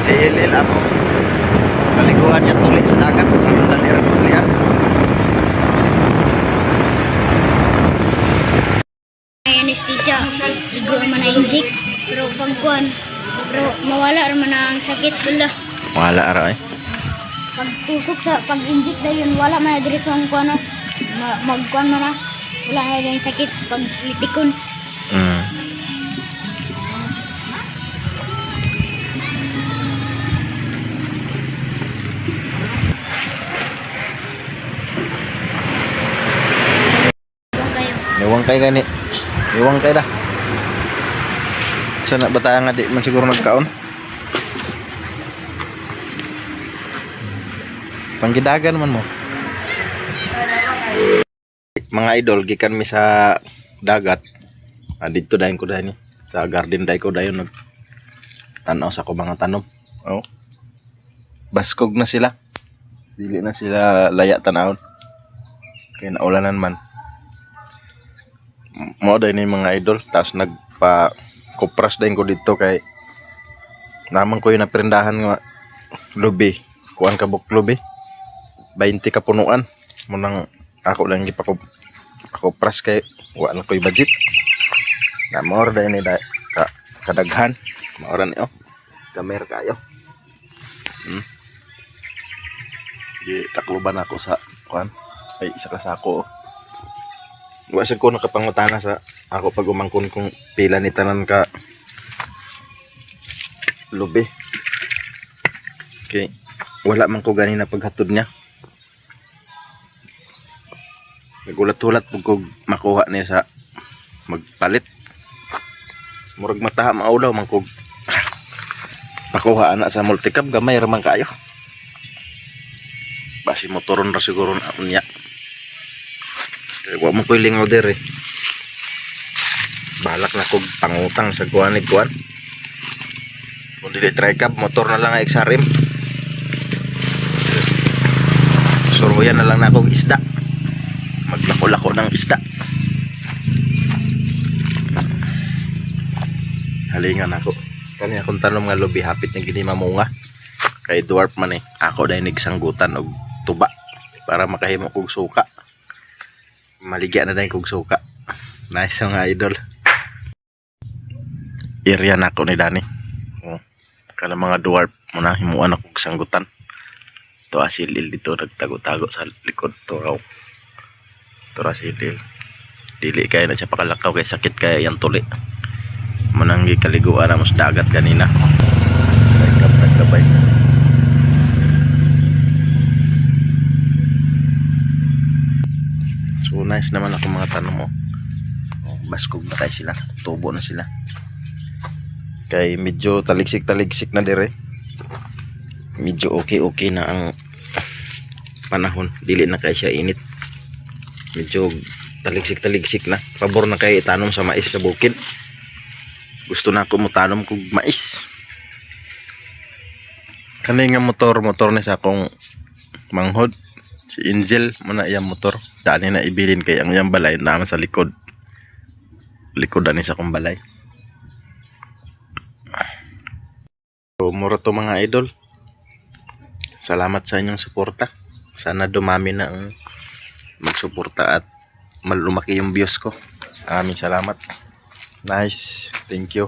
Si Ilil ako. Kaliguan niya tuli sa dagat. Ang dalirang tulian. May anesthesia, igo man na inject, pero pagkuhan, pero mawala naman ang sakit pala. Wala ara eh. Pag tusok sa pag-inject na yun, wala man na diretso ang kuhan na, magkuhan man na, wala na yung sakit pag litikon. Huwag kayo. Iwang kay gani. Iwang kay da. Sana ba tayo nga di man siguro nagkaon? Panggidagan man mo. Mga idol, gikan mi sa dagat. Dito dayon ko dayon sa garden dayon ko dayon nag tanaw sa ko mga tanom. Oh. Baskog na sila. Dili na sila laya tanawon. Kaya naulanan man. Mo dayon ni mga idol, tapos nagpa kupras dayon ko dito kay naman ko yung naprendahan nga lubi. Kuan ka buk lubi. 20 ka punuan mo nang ako lang gipakupras kay wa na ko'y budget. Na more dayon ni kadaghan. Maora ni kamer kayo. Di takluban ako sa kuan. Ay isa ka sako. Wa sad ko nakapangutana sa ako pag umangkon kung pila ni tanan ka lubi. Okay. Wala man ko gani na paghatod niya. Nagulat-hulat po ko makuha niya sa magpalit. Murag mataha maulaw man ko pakuha na sa multicab gamay raman kayo. Basi motoron ra siguro na niya. Wa mo ko'y lingaw der eh. Balak na ko pangutang sa kuan. Kung dili tricab, motor na lang ang XRM. Suruyan na lang na akong isda. Maglako-lako ng isda. Halingan ako. Kani akong tanom nga lubi hapit ng gini mamunga. Kay dwarf man eh. Ako dahil nagsanggutan og tuba para makahimo kog suka. Maligya na dahil kog suka. Nice mga idol. Area na ako ni Dani. Kana mga dwarf mo na himuan ako og sanggutan. To asilil dito nagtago-tago sa likod to raw. To asilil. Dili kaya na siya pakalakaw kay sakit kaya yang tuli. Mananggi kaliguan na mas dagat kanina. Nagkabay. So nice naman ako mga tanong mo. Baskog na kay sila. Tubo na sila. Kay medyo taligsik na dire. Medyo okay na ang panahon. Dili na kay siya init. Medyo taligsik na. Pabor na kay itanom sa mais sa bukid. Gusto na ako mo tanom kog mais. Kani nga motor ni sa akong manghod. Si Angel mo na iyang motor. Daan na ibilin kay ang iyang balay naman sa likod. Likod ani sa akong balay. So, mura to mga idol. Salamat sa inyong suporta. Sana dumami na ang magsuporta at malumaki yung views ko. Maraming salamat. Nice. Thank you.